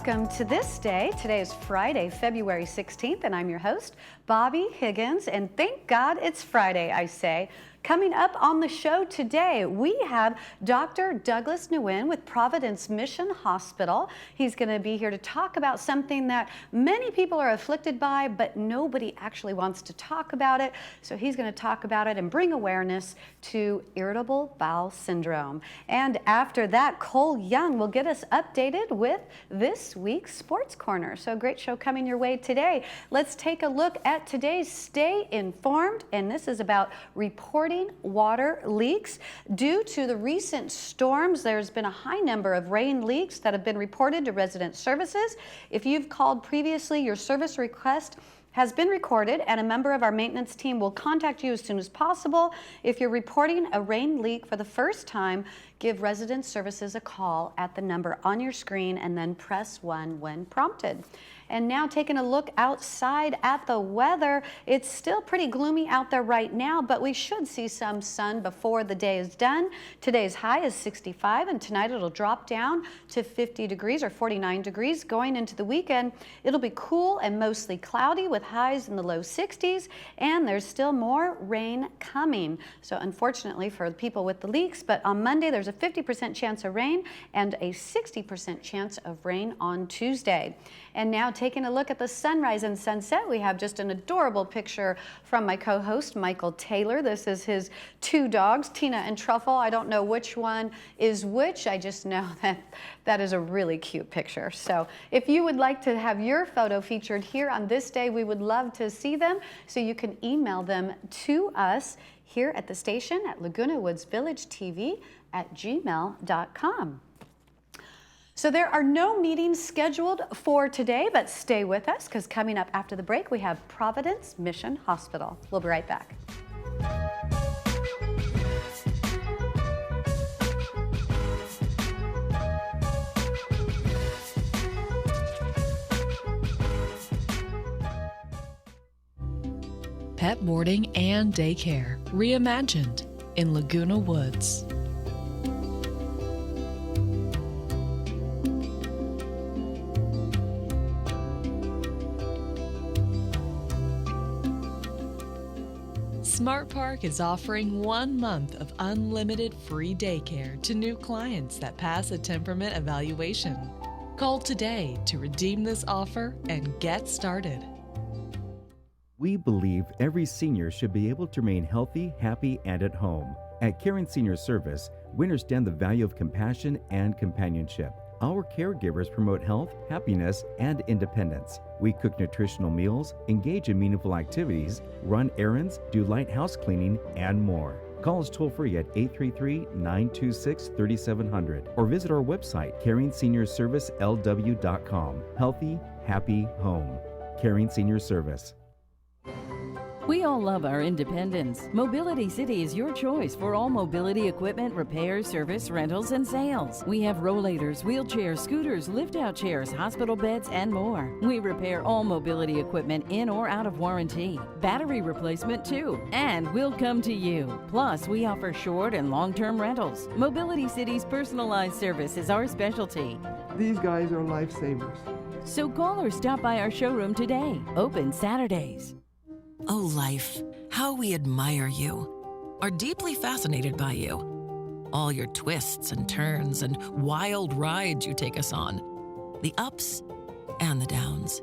Welcome to This Day. Today is Friday, February 16th, and I'm your host, Bobby Higgins, and thank God it's Friday, I say. Coming up on the show today, we have Dr. Douglas Nguyen with Providence Mission Hospital. He's going to be here to talk about something that many people are afflicted by, but nobody actually wants to talk about it. So he's going to talk about it and bring awareness to irritable bowel syndrome. And after that, Cole Young will get us updated with this week's Sports Corner. So a great show coming your way today. Let's take a look at today's Stay Informed, and this is about reporting water leaks. Due to the recent storms, there's been a high number of rain leaks that have been reported to resident services. If you've called previously, your service request has been recorded and a member of our maintenance team will contact you as soon as possible. If you're reporting a rain leak for the first time, give resident services a call at the number on your screen and then press 1 when prompted. And now taking a look outside at the weather, it's still pretty gloomy out there right now, but we should see some sun before the day is done. Today's high is 65, and tonight it'll drop down to 50 degrees or 49 degrees. Going into the weekend, it'll be cool and mostly cloudy with highs in the low 60s, and there's still more rain coming. So unfortunately for the people with the leaks, but on Monday there's a 50% chance of rain and a 60% chance of rain on Tuesday. And now taking a look at the sunrise and sunset, we have just an adorable picture from my co-host, Michael Taylor. This is his two dogs, Tina and Truffle. I don't know which one is which. I just know that that is a really cute picture. So if you would like to have your photo featured here on This Day, we would love to see them. So you can email them to us here at the station at Laguna Woods Village TV at gmail.com. So there are no meetings scheduled for today, but stay with us because coming up after the break, we have Providence Mission Hospital. We'll be right back. Pet boarding and daycare reimagined in Laguna Woods. Smart Park is offering 1 month of unlimited free daycare to new clients that pass a temperament evaluation. Call today to redeem this offer and get started. We believe every senior should be able to remain healthy, happy, and at home. At Caring Senior Service, we understand the value of compassion and companionship. Our caregivers promote health, happiness, and independence. We cook nutritional meals, engage in meaningful activities, run errands, do light house cleaning, and more. Call us toll-free at 833-926-3700 or visit our website, CaringSeniorServiceLW.com. Healthy, happy home. Caring Senior Service. We all love our independence. Mobility City is your choice for all mobility equipment, repairs, service, rentals, and sales. We have rollators, wheelchairs, scooters, lift-out chairs, hospital beds, and more. We repair all mobility equipment in or out of warranty. Battery replacement too. And we'll come to you. Plus, we offer short and long-term rentals. Mobility City's personalized service is our specialty. These guys are lifesavers. So call or stop by our showroom today. Open Saturdays. Oh, life, how we admire you, are deeply fascinated by you. All your twists and turns and wild rides you take us on. The ups and the downs.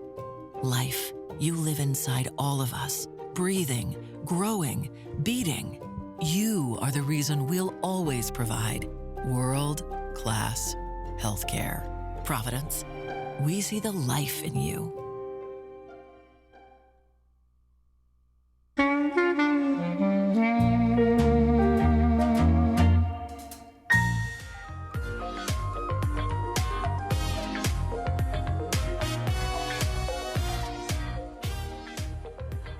Life, you live inside all of us, breathing, growing, beating. You are the reason we'll always provide world-class healthcare. Providence, we see the life in you.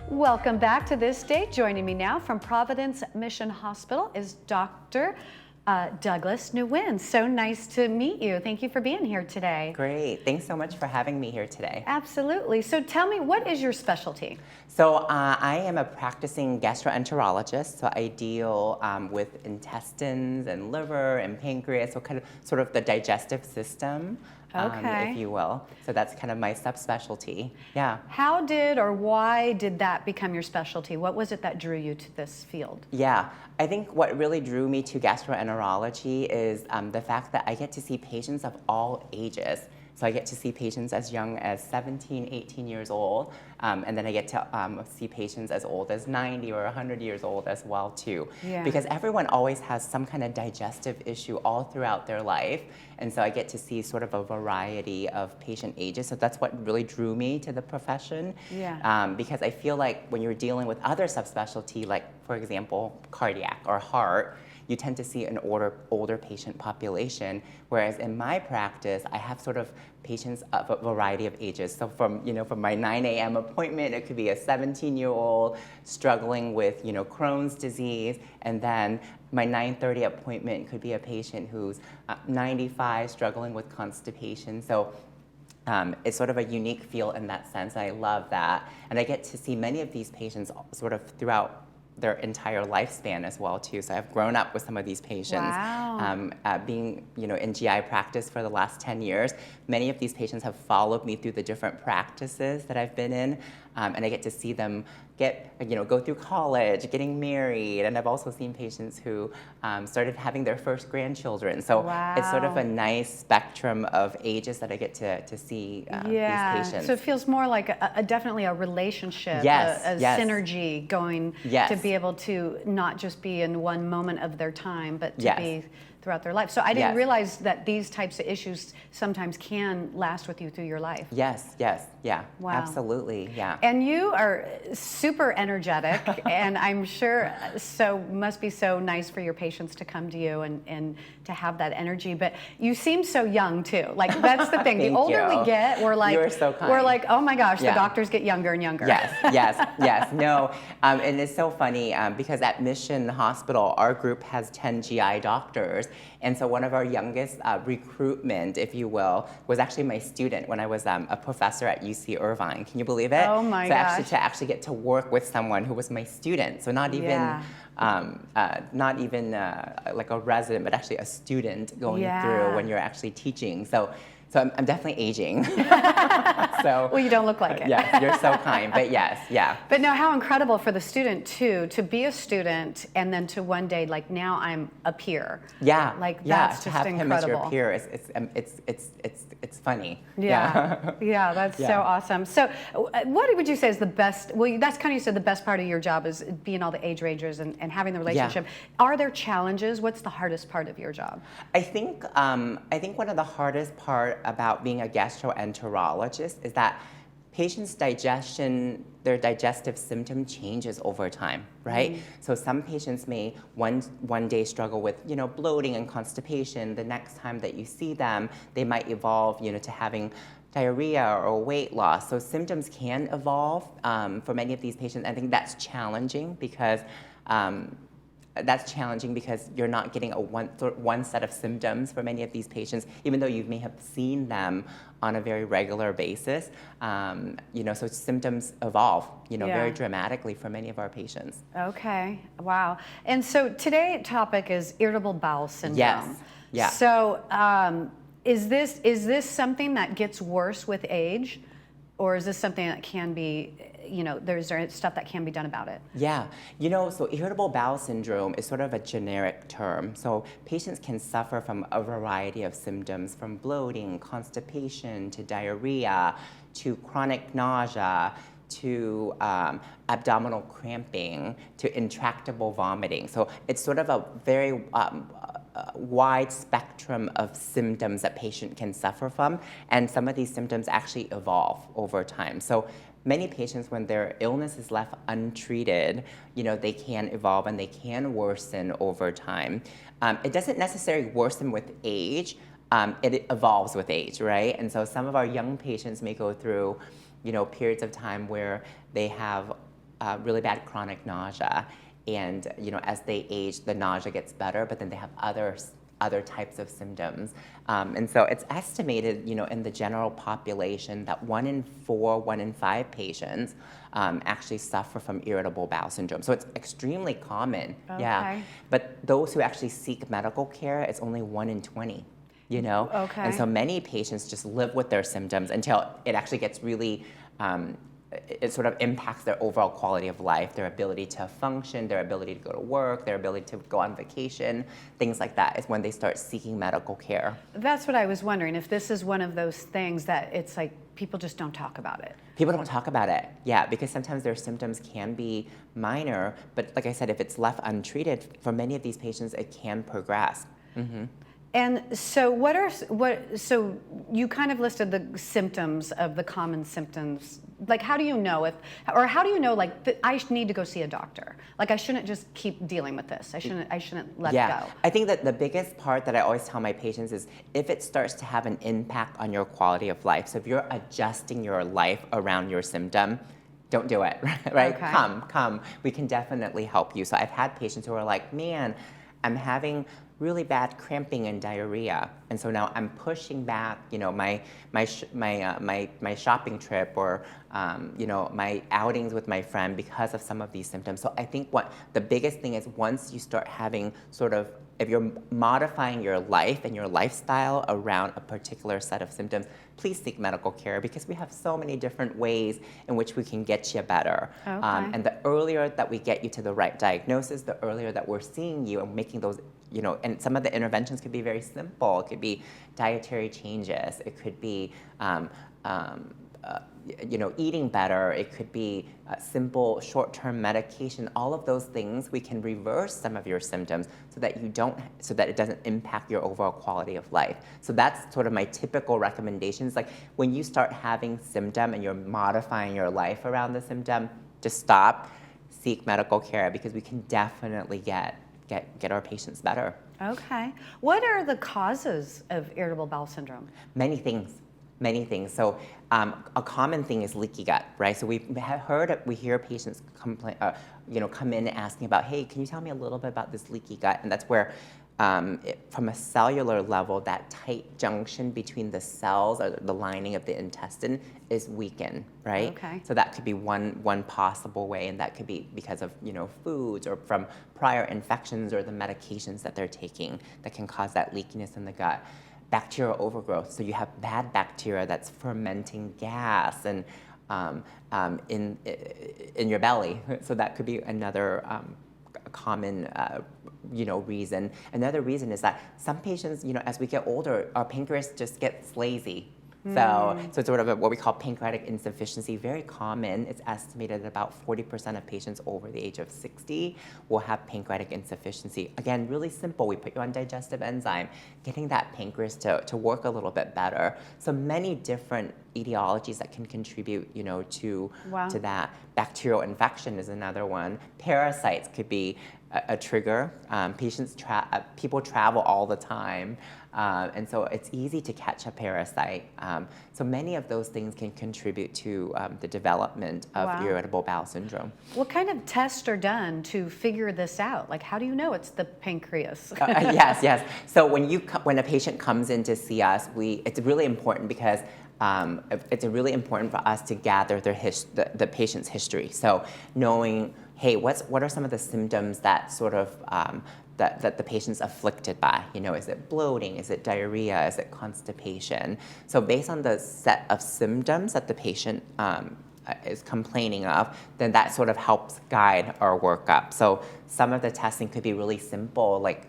Welcome back to This Day. Joining me now from Providence Mission Hospital is Dr. Douglas Nguyen. So nice to meet you. Thank you for being here today. Great. Thanks so much for having me here today. Absolutely. So tell me, what is your specialty? So I am a practicing gastroenterologist. So I deal with intestines and liver and pancreas, so kind of sort of the digestive system. Okay. if you will. So that's kind of my subspecialty. Yeah. How did or why did that become your specialty? What was it that drew you to this field? Yeah, I think what really drew me to gastroenterology is the fact that I get to see patients of all ages. So I get to see patients as young as 17, 18 years old, and then I get to see patients as old as 90 or 100 years old as well too. Yeah. Because everyone always has some kind of digestive issue all throughout their life, and so I get to see sort of a variety of patient ages. So that's what really drew me to the profession. Yeah. Because I feel like when you're dealing with other subspecialty, like for example, cardiac or heart, you tend to see an older patient population, whereas in my practice, I have sort of patients of a variety of ages. So from my 9 a.m. appointment, it could be a 17-year-old struggling with Crohn's disease, and then my 9:30 appointment could be a patient who's 95 struggling with constipation. So it's sort of a unique field in that sense, and I love that. And I get to see many of these patients sort of throughout their entire lifespan as well too. So I've grown up with some of these patients. Wow. Being in GI practice for the last 10 years, many of these patients have followed me through the different practices that I've been in, and I get to see them go through college, getting married, and I've also seen patients who started having their first grandchildren. So it's sort of Wow. a nice spectrum of ages that I get to see Yeah. these patients. So it feels more like definitely a relationship, Yes, a yes. synergy going Yes. to be able to not just be in one moment of their time, but to Yes. be throughout their life. So I didn't Yes. realize that these types of issues sometimes can last with you through your life. Yes, yeah, Wow. absolutely, yeah. And you are super energetic, and I'm sure must be so nice for your patients to come to you and to have that energy. But you seem so young too. Like that's the thing. The Thank older you. we get, we're like, You're so kind. oh my gosh, Yeah. the doctors get younger and younger. Yes. No, and it's so funny because at Mission Hospital, our group has 10 GI doctors, and so one of our youngest recruitment, if you will, was actually my student when I was a professor at UC Irvine. Can you believe it? Oh my so gosh. To actually get to work with someone who was my student, so not even. Yeah. Like a resident, but actually a student going Yeah. through when you're actually teaching. So I'm definitely aging. So Well, you don't look like it. Yes, you're so kind. But yes, yeah. But no, how incredible for the student too, to be a student and then to one day, like now I'm a peer. Yeah, Like yeah, that's to just have incredible. him as your peer it's funny. Yeah, yeah, that's so Yeah. awesome. So, what would you say is the best? Well, that's kind of you said the best part of your job is being all the age rangers and having the relationship. Are there challenges? What's the hardest part of your job? I think one of the hardest part about being a gastroenterologist is that patients' their digestive symptom changes over time, right? So some patients may one day struggle with bloating and constipation. The next time that you see them, they might evolve to having diarrhea or weight loss. So symptoms can evolve for many of these patients. I think that's challenging because you're not getting one set of symptoms for many of these patients, even though you may have seen them on a very regular basis. So symptoms evolve, very dramatically for many of our patients. Okay, wow. And so today's topic is irritable bowel syndrome. Yes, yeah. So is this something that gets worse with age, or is this something that can be, there's stuff that can be done about it? Yeah, so irritable bowel syndrome is sort of a generic term. So patients can suffer from a variety of symptoms, from bloating, constipation, to diarrhea, to chronic nausea, to abdominal cramping, to intractable vomiting. So it's sort of a very wide spectrum of symptoms that patient can suffer from, and some of these symptoms actually evolve over time. So many patients, when their illness is left untreated, they can evolve and they can worsen over time. It doesn't necessarily worsen with age, it evolves with age, right? And so some of our young patients may go through, periods of time where they have really bad chronic nausea. And as they age, the nausea gets better, but then they have other types of symptoms. And so it's estimated, in the general population that 1 in 4, 1 in 5 patients actually suffer from irritable bowel syndrome. So it's extremely common. Okay. Yeah. But those who actually seek medical care, it's only 1 in 20. you know? Okay. And so many patients just live with their symptoms until it actually gets really, it sort of impacts their overall quality of life, their ability to function, their ability to go to work, their ability to go on vacation, things like that is when they start seeking medical care. That's what I was wondering, if this is one of those things that it's like people just don't talk about it. People don't talk about it, yeah, because sometimes their symptoms can be minor, but like I said, if it's left untreated, for many of these patients, it can progress. And so so you kind of listed the symptoms of the common symptoms. Like, how do you know how do you know, like, that I need to go see a doctor? Like, I shouldn't just keep dealing with this. I shouldn't let it go. I think that the biggest part that I always tell my patients is if it starts to have an impact on your quality of life. So if you're adjusting your life around your symptom, don't do it, right? Okay. Come. We can definitely help you. So I've had patients who are like, man, I'm having really bad cramping and diarrhea, and so now I'm pushing back, you know, my shopping trip or you know, my outings with my friend because of some of these symptoms. So I think what the biggest thing is, once you start having sort of, if you're modifying your life and your lifestyle around a particular set of symptoms, please seek medical care, because we have so many different ways in which we can get you better. Okay. And the earlier that we get you to the right diagnosis, the earlier that we're seeing you and making those, you know, and some of the interventions could be very simple. It could be dietary changes. It could be you know, eating better. It could be simple short-term medication. All of those things, we can reverse some of your symptoms so that it doesn't impact your overall quality of life. So that's sort of my typical recommendations. Like, when you start having symptom and you're modifying your life around the symptom, just stop, seek medical care, because we can definitely get our patients better. Okay. What are the causes of irritable bowel syndrome? Many things. So a common thing is leaky gut, right? So we hear patients complain, you know, come in asking about, hey, can you tell me a little bit about this leaky gut? And that's where, from a cellular level, that tight junction between the cells or the lining of the intestine is weakened, right? Okay. So that could be one possible way, and that could be because of, you know, foods or from prior infections or the medications that they're taking that can cause that leakiness in the gut. Bacterial overgrowth, so you have bad bacteria that's fermenting gas and in your belly. So that could be another common you know, reason. Another reason is that some patients, you know, as we get older, our pancreas just gets lazy. So it's sort of what we call pancreatic insufficiency, very common. It's estimated that about 40% of patients over the age of 60 will have pancreatic insufficiency. Again, really simple. We put you on digestive enzyme, getting that pancreas to work a little bit better. So many different etiologies that can contribute, you know, to that. Bacterial infection is another one. Parasites could be a trigger. People travel all the time. And so it's easy to catch a parasite. So many of those things can contribute to the development of irritable bowel syndrome. What kind of tests are done to figure this out? Like, how do you know it's the pancreas? Yes. So when a patient comes in to see us, it's really important because it's really important for us to gather the patient's history. So knowing, hey, what are some of the symptoms that sort of that the patient's afflicted by? You know, is it bloating? Is it diarrhea? Is it constipation? So based on the set of symptoms that the patient is complaining of, then that sort of helps guide our workup. So some of the testing could be really simple, like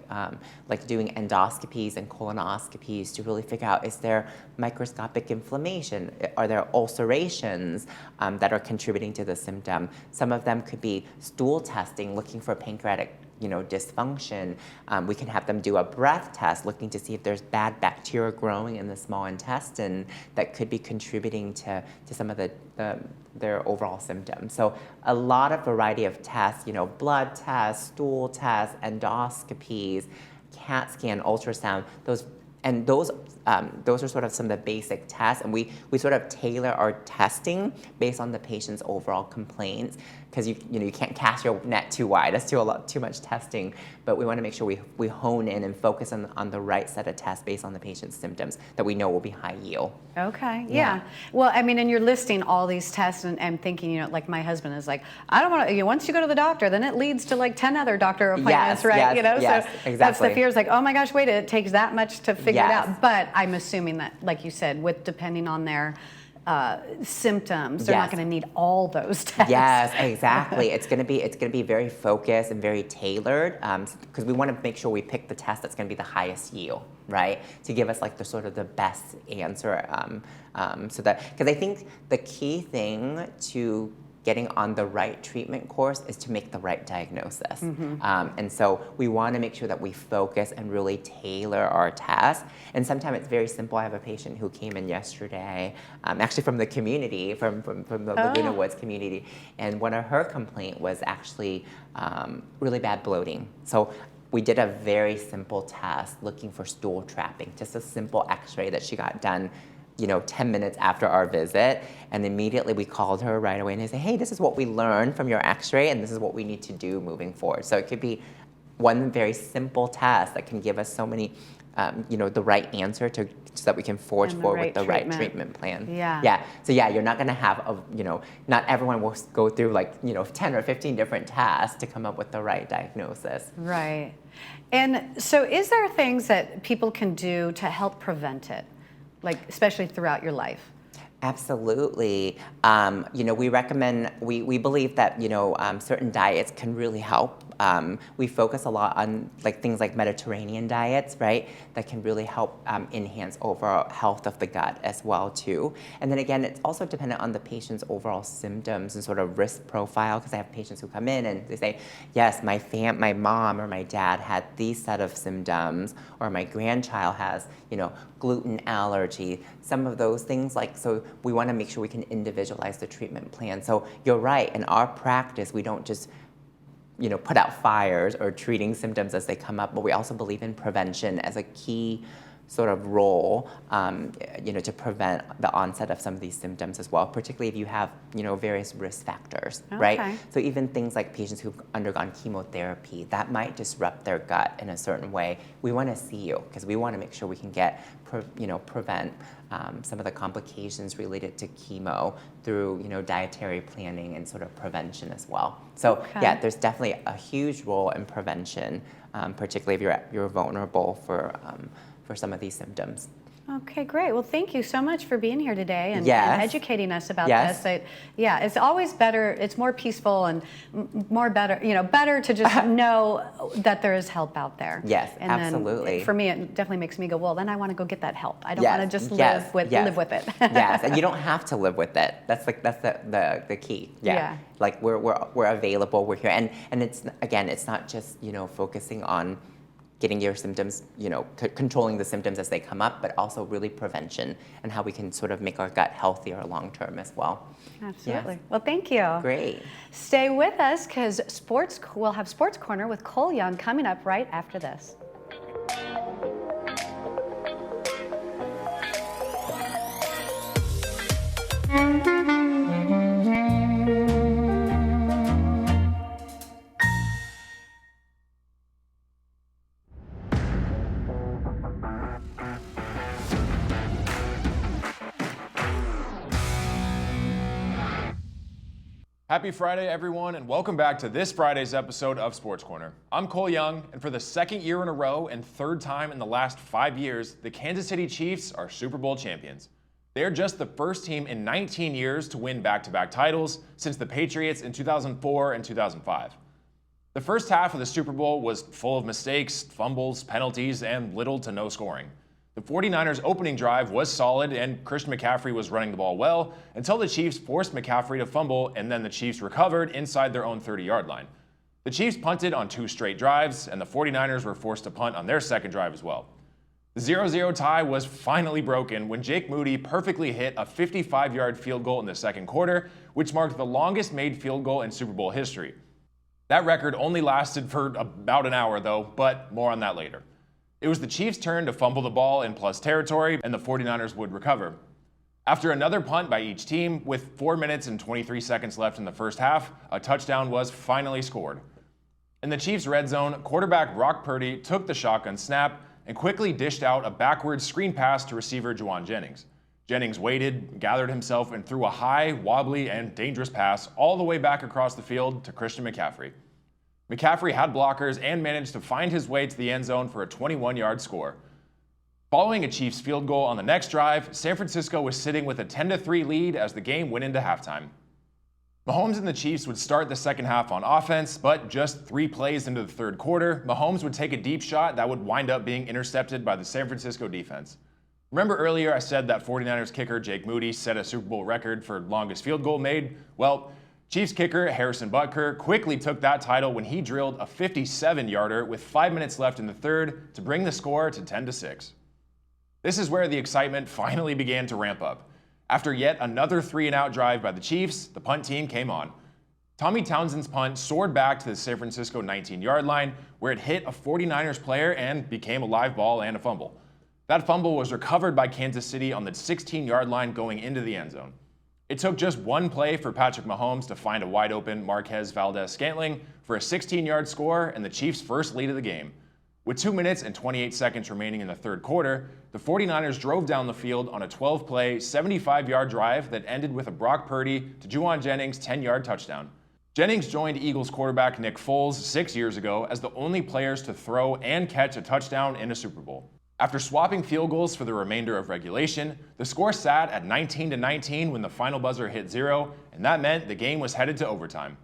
doing endoscopies and colonoscopies to really figure out, is there microscopic inflammation? Are there ulcerations that are contributing to the symptom? Some of them could be stool testing, looking for pancreatic, you know, dysfunction. We can have them do a breath test, looking to see if there's bad bacteria growing in the small intestine that could be contributing to some of their overall symptoms. So a lot of variety of tests, you know, blood tests, stool tests, endoscopies, CAT scan, ultrasound, those those are sort of some of the basic tests, and we sort of tailor our testing based on the patient's overall complaints, because you can't cast your net too wide. That's too much testing, but we want to make sure we hone in and focus on the right set of tests based on the patient's symptoms that we know will be high yield. Okay, yeah. Well, I mean, and you're listing all these tests and thinking, like my husband is like, I don't want to, once you go to the doctor, then it leads to like 10 other doctor appointments, right? Yes, so exactly. That's the fear, is like, oh my gosh, wait, it takes that much to figure it Yes. out. But I'm assuming that, like you said, depending on their symptoms, they're not Yes. going to need all those tests. Yes, exactly. It's going to be very focused and very tailored, because we want to make sure we pick the test that's going to be the highest yield, right? To give us like the sort of the best answer. So that, because I think the key thing to getting on the right treatment course is to make the right diagnosis. And so we want to make sure that we focus and really tailor our tests. And sometimes it's very simple. I have a patient who came in yesterday, actually from the community, from the Laguna Woods community, and one of her complaint was actually really bad bloating. So we did a very simple test looking for stool trapping, just a simple x-ray that she got done 10 minutes after our visit, and immediately we called her right away and they said, hey, this is what we learned from your x-ray and this is what we need to do moving forward. So it could be one very simple test that can give us so many, the right answer so that we can forge forward with the right treatment plan. Yeah. So you're not gonna have not everyone will go through 10 or 15 different tests to come up with the right diagnosis. Right. And so is there things that people can do to help prevent it? Like, especially throughout your life? Absolutely. We recommend, we believe that, certain diets can really help. We focus a lot on things like Mediterranean diets, right? That can really help enhance overall health of the gut as well too. And then again, it's also dependent on the patient's overall symptoms and sort of risk profile, because I have patients who come in and they say, yes, my mom or my dad had these set of symptoms, or my grandchild has, gluten allergy, some of those things. So we want to make sure we can individualize the treatment plan. So you're right, in our practice, we don't just put out fires or treating symptoms as they come up, but we also believe in prevention as a key sort of role, to prevent the onset of some of these symptoms as well, particularly if you have, various risk factors, right? So even things like patients who've undergone chemotherapy, that might disrupt their gut in a certain way. We want to see you because we want to make sure we can prevent some of the complications related to chemo through, dietary planning and sort of prevention as well. So there's definitely a huge role in prevention, particularly if you're vulnerable for some of these symptoms. Okay, great. Well, thank you so much for being here today and educating us about this. It's always better, it's more peaceful and better to just know that there is help out there. Yes, and absolutely. Then for me, it definitely makes me go, well, then I want to go get that help. I don't want to just live with it. Yes, and you don't have to live with it. That's the key. We're available, we're here. And it's not just, focusing on getting your symptoms, controlling the symptoms as they come up, but also really prevention and how we can sort of make our gut healthier long term as well. Absolutely. Yes. Well, thank you. Great. Stay with us because we'll have Sports Corner with Cole Young coming up right after this. Happy Friday, everyone, and welcome back to this Friday's episode of Sports Corner. I'm Cole Young, and for the second year in a row and third time in the last 5 years, the Kansas City Chiefs are Super Bowl champions. They're just the first team in 19 years to win back-to-back titles since the Patriots in 2004 and 2005. The first half of the Super Bowl was full of mistakes, fumbles, penalties, and little to no scoring. The 49ers' opening drive was solid, and Christian McCaffrey was running the ball well until the Chiefs forced McCaffrey to fumble, and then the Chiefs recovered inside their own 30-yard line. The Chiefs punted on 2 straight drives, and the 49ers were forced to punt on their second drive as well. The 0-0 tie was finally broken when Jake Moody perfectly hit a 55-yard field goal in the second quarter, which marked the longest made field goal in Super Bowl history. That record only lasted for about an hour, though, but more on that later. It was the Chiefs' turn to fumble the ball in plus territory, and the 49ers would recover. After another punt by each team, with 4 minutes and 23 seconds left in the first half, a touchdown was finally scored. In the Chiefs' red zone, quarterback Brock Purdy took the shotgun snap and quickly dished out a backwards screen pass to receiver Juwan Jennings. Jennings waited, gathered himself, and threw a high, wobbly, and dangerous pass all the way back across the field to Christian McCaffrey. McCaffrey had blockers and managed to find his way to the end zone for a 21-yard score. Following a Chiefs field goal on the next drive, San Francisco was sitting with a 10-3 lead as the game went into halftime. Mahomes and the Chiefs would start the second half on offense, but just 3 plays into the third quarter, Mahomes would take a deep shot that would wind up being intercepted by the San Francisco defense. Remember earlier I said that 49ers kicker Jake Moody set a Super Bowl record for longest field goal made? Well, Chiefs kicker Harrison Butker quickly took that title when he drilled a 57-yarder with 5 minutes left in the third to bring the score to 10-6. This is where the excitement finally began to ramp up. After yet another 3-and-out drive by the Chiefs, the punt team came on. Tommy Townsend's punt soared back to the San Francisco 19-yard line, where it hit a 49ers player and became a live ball and a fumble. That fumble was recovered by Kansas City on the 16-yard line going into the end zone. It took just one play for Patrick Mahomes to find a wide-open Marquez Valdez-Scantling for a 16-yard score and the Chiefs' first lead of the game. With 2 minutes and 28 seconds remaining in the third quarter, the 49ers drove down the field on a 12-play, 75-yard drive that ended with a Brock Purdy to Juwan Jennings' 10-yard touchdown. Jennings joined Eagles quarterback Nick Foles 6 years ago as the only players to throw and catch a touchdown in a Super Bowl. After swapping field goals for the remainder of regulation, the score sat at 19-19 when the final buzzer hit 0, and that meant the game was headed to overtime.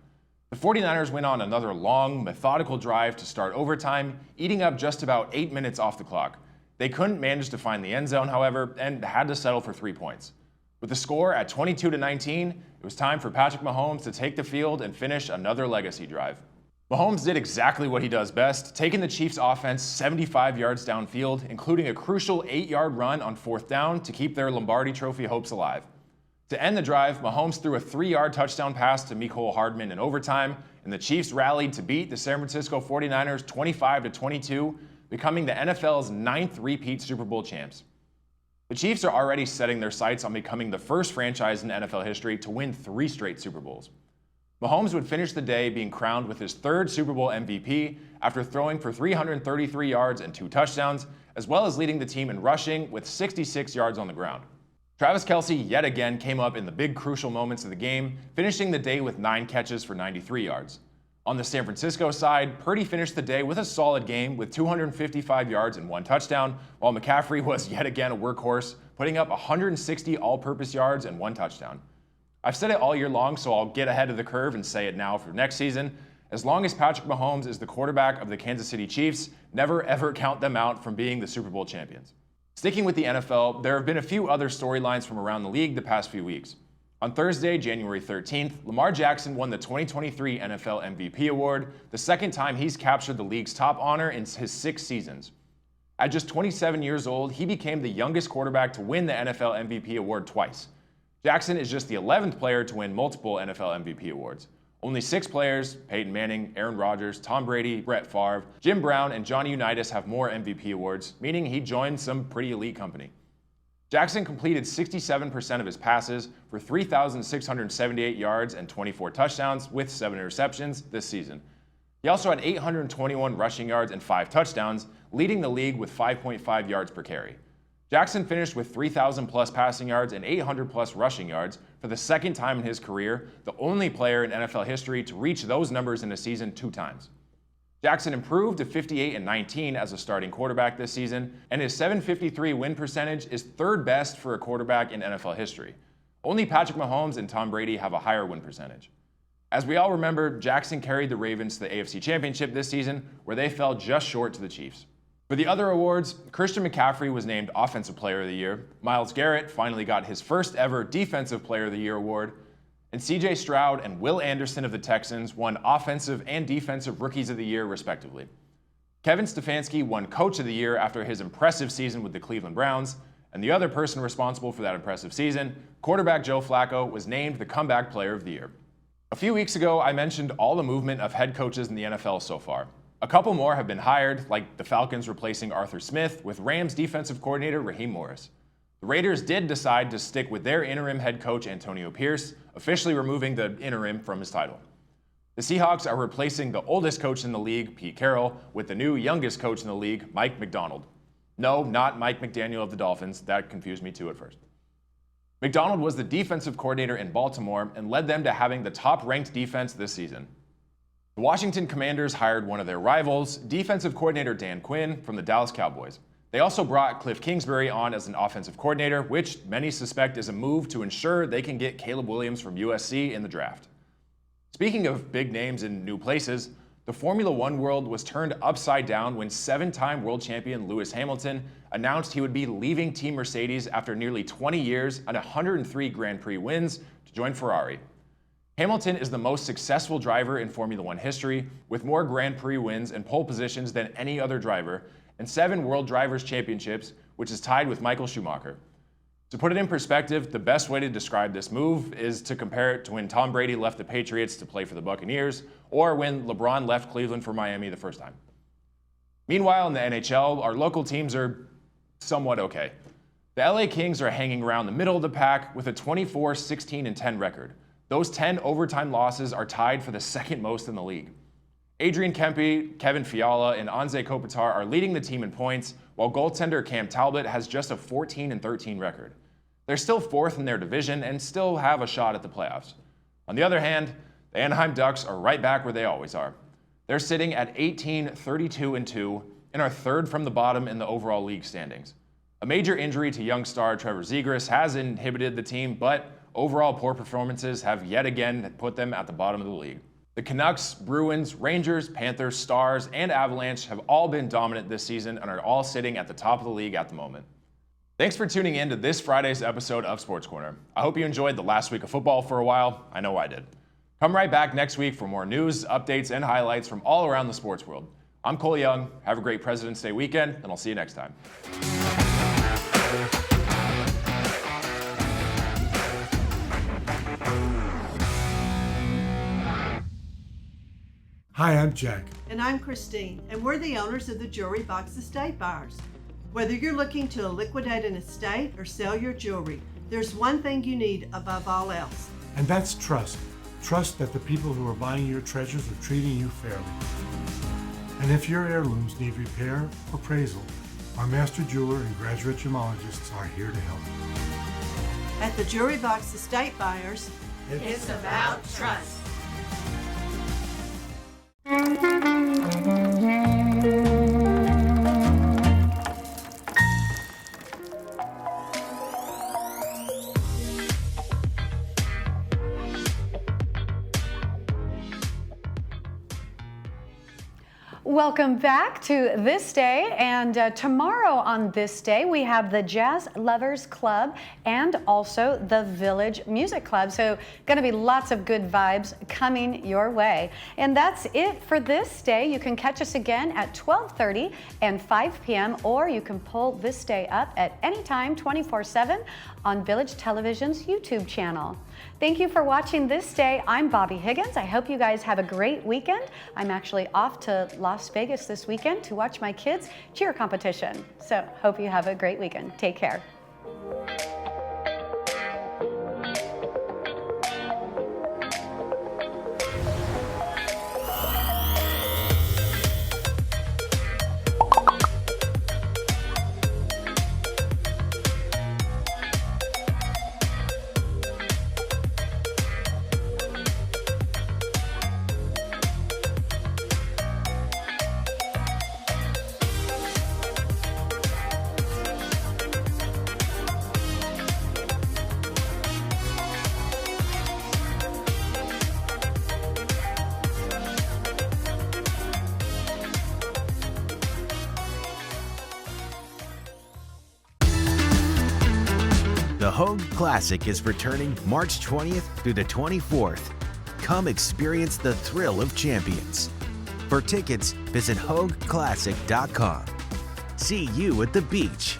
The 49ers went on another long, methodical drive to start overtime, eating up just about 8 minutes off the clock. They couldn't manage to find the end zone, however, and had to settle for 3 points. With the score at 22-19, it was time for Patrick Mahomes to take the field and finish another legacy drive. Mahomes did exactly what he does best, taking the Chiefs' offense 75 yards downfield, including a crucial 8-yard run on 4th down to keep their Lombardi Trophy hopes alive. To end the drive, Mahomes threw a 3-yard touchdown pass to Mecole Hardman in overtime, and the Chiefs rallied to beat the San Francisco 49ers 25-22, becoming the NFL's 9th repeat Super Bowl champs. The Chiefs are already setting their sights on becoming the first franchise in NFL history to win 3 straight Super Bowls. Mahomes would finish the day being crowned with his 3rd Super Bowl MVP after throwing for 333 yards and 2 touchdowns, as well as leading the team in rushing with 66 yards on the ground. Travis Kelce yet again came up in the big crucial moments of the game, finishing the day with 9 catches for 93 yards. On the San Francisco side, Purdy finished the day with a solid game with 255 yards and 1 touchdown, while McCaffrey was yet again a workhorse, putting up 160 all-purpose yards and 1 touchdown. I've said it all year long, so I'll get ahead of the curve and say it now for next season. As long as Patrick Mahomes is the quarterback of the Kansas City Chiefs, never ever count them out from being the Super Bowl champions. Sticking with the NFL, there have been a few other storylines from around the league the past few weeks. On Thursday, January 13th, Lamar Jackson won the 2023 NFL MVP award, the second time he's captured the league's top honor in his 6 seasons. At just 27 years old, he became the youngest quarterback to win the NFL MVP award twice. Jackson is just the 11th player to win multiple NFL MVP awards. Only 6 players, Peyton Manning, Aaron Rodgers, Tom Brady, Brett Favre, Jim Brown, and Johnny Unitas have more MVP awards, meaning he joined some pretty elite company. Jackson completed 67% of his passes for 3,678 yards and 24 touchdowns with 7 interceptions this season. He also had 821 rushing yards and 5 touchdowns, leading the league with 5.5 yards per carry. Jackson finished with 3,000 plus passing yards and 800 plus rushing yards for the second time in his career, the only player in NFL history to reach those numbers in a season 2 times. Jackson improved to 58-19 as a starting quarterback this season, and his .753 win percentage is 3rd best for a quarterback in NFL history. Only Patrick Mahomes and Tom Brady have a higher win percentage. As we all remember, Jackson carried the Ravens to the AFC Championship this season, where they fell just short to the Chiefs. For the other awards, Christian McCaffrey was named Offensive Player of the Year, Myles Garrett finally got his first ever Defensive Player of the Year award, and C.J. Stroud and Will Anderson of the Texans won Offensive and Defensive Rookies of the Year, respectively. Kevin Stefanski won Coach of the Year after his impressive season with the Cleveland Browns, and the other person responsible for that impressive season, quarterback Joe Flacco, was named the Comeback Player of the Year. A few weeks ago, I mentioned all the movement of head coaches in the NFL so far. A couple more have been hired, like the Falcons replacing Arthur Smith with Rams defensive coordinator Raheem Morris. The Raiders did decide to stick with their interim head coach Antonio Pierce, officially removing the interim from his title. The Seahawks are replacing the oldest coach in the league, Pete Carroll, with the new youngest coach in the league, Mike McDonald. No, not Mike McDaniel of the Dolphins. That confused me too at first. McDonald was the defensive coordinator in Baltimore and led them to having the top-ranked defense this season. The Washington Commanders hired one of their rivals, defensive coordinator Dan Quinn from the Dallas Cowboys. They also brought Cliff Kingsbury on as an offensive coordinator, which many suspect is a move to ensure they can get Caleb Williams from USC in the draft. Speaking of big names in new places, the Formula One world was turned upside down when 7-time world champion Lewis Hamilton announced he would be leaving Team Mercedes after nearly 20 years and 103 Grand Prix wins to join Ferrari. Hamilton is the most successful driver in Formula One history, with more Grand Prix wins and pole positions than any other driver, and 7 World Drivers' Championships, which is tied with Michael Schumacher. To put it in perspective, the best way to describe this move is to compare it to when Tom Brady left the Patriots to play for the Buccaneers, or when LeBron left Cleveland for Miami the first time. Meanwhile, in the NHL, our local teams are somewhat okay. The LA Kings are hanging around the middle of the pack with a 24-16-10 record. Those 10 overtime losses are tied for the second most in the league. Adrian Kempe, Kevin Fiala, and Anze Kopitar are leading the team in points, while goaltender Cam Talbot has just a 14-13 record. They're still 4th in their division and still have a shot at the playoffs. On the other hand, the Anaheim Ducks are right back where they always are. They're sitting at 18-32-2 and are 3rd from the bottom in the overall league standings. A major injury to young star Trevor Zegras has inhibited the team, but overall poor performances have yet again put them at the bottom of the league. The Canucks, Bruins, Rangers, Panthers, Stars, and Avalanche have all been dominant this season and are all sitting at the top of the league at the moment. Thanks for tuning in to this Friday's episode of Sports Corner. I hope you enjoyed the last week of football for a while. I know I did. Come right back next week for more news, updates, and highlights from all around the sports world. I'm Cole Young. Have a great President's Day weekend, and I'll see you next time. Hi, I'm Jack. And I'm Christine, and we're the owners of the Jewelry Box Estate Buyers. Whether you're looking to liquidate an estate or sell your jewelry, there's one thing you need above all else. And that's trust. Trust that the people who are buying your treasures are treating you fairly. And if your heirlooms need repair or appraisal, our master jeweler and graduate gemologists are here to help. At the Jewelry Box Estate Buyers, it's about trust. Welcome back to This Day, and tomorrow on This Day we have the Jazz Lovers Club and also the Village Music Club, so going to be lots of good vibes coming your way. And that's it for This Day. You can catch us again at 12:30 and 5 p.m. or you can pull This Day up at any time 24/7 on Village Television's YouTube channel. Thank you for watching This Day. I'm Bobby Higgins. I hope you guys have a great weekend. I'm actually off to Las Vegas this weekend to watch my kids' cheer competition. So hope you have a great weekend. Take care. The Hogue Classic is returning March 20th through the 24th. Come experience the thrill of champions. For tickets, visit HogueClassic.com. See you at the beach.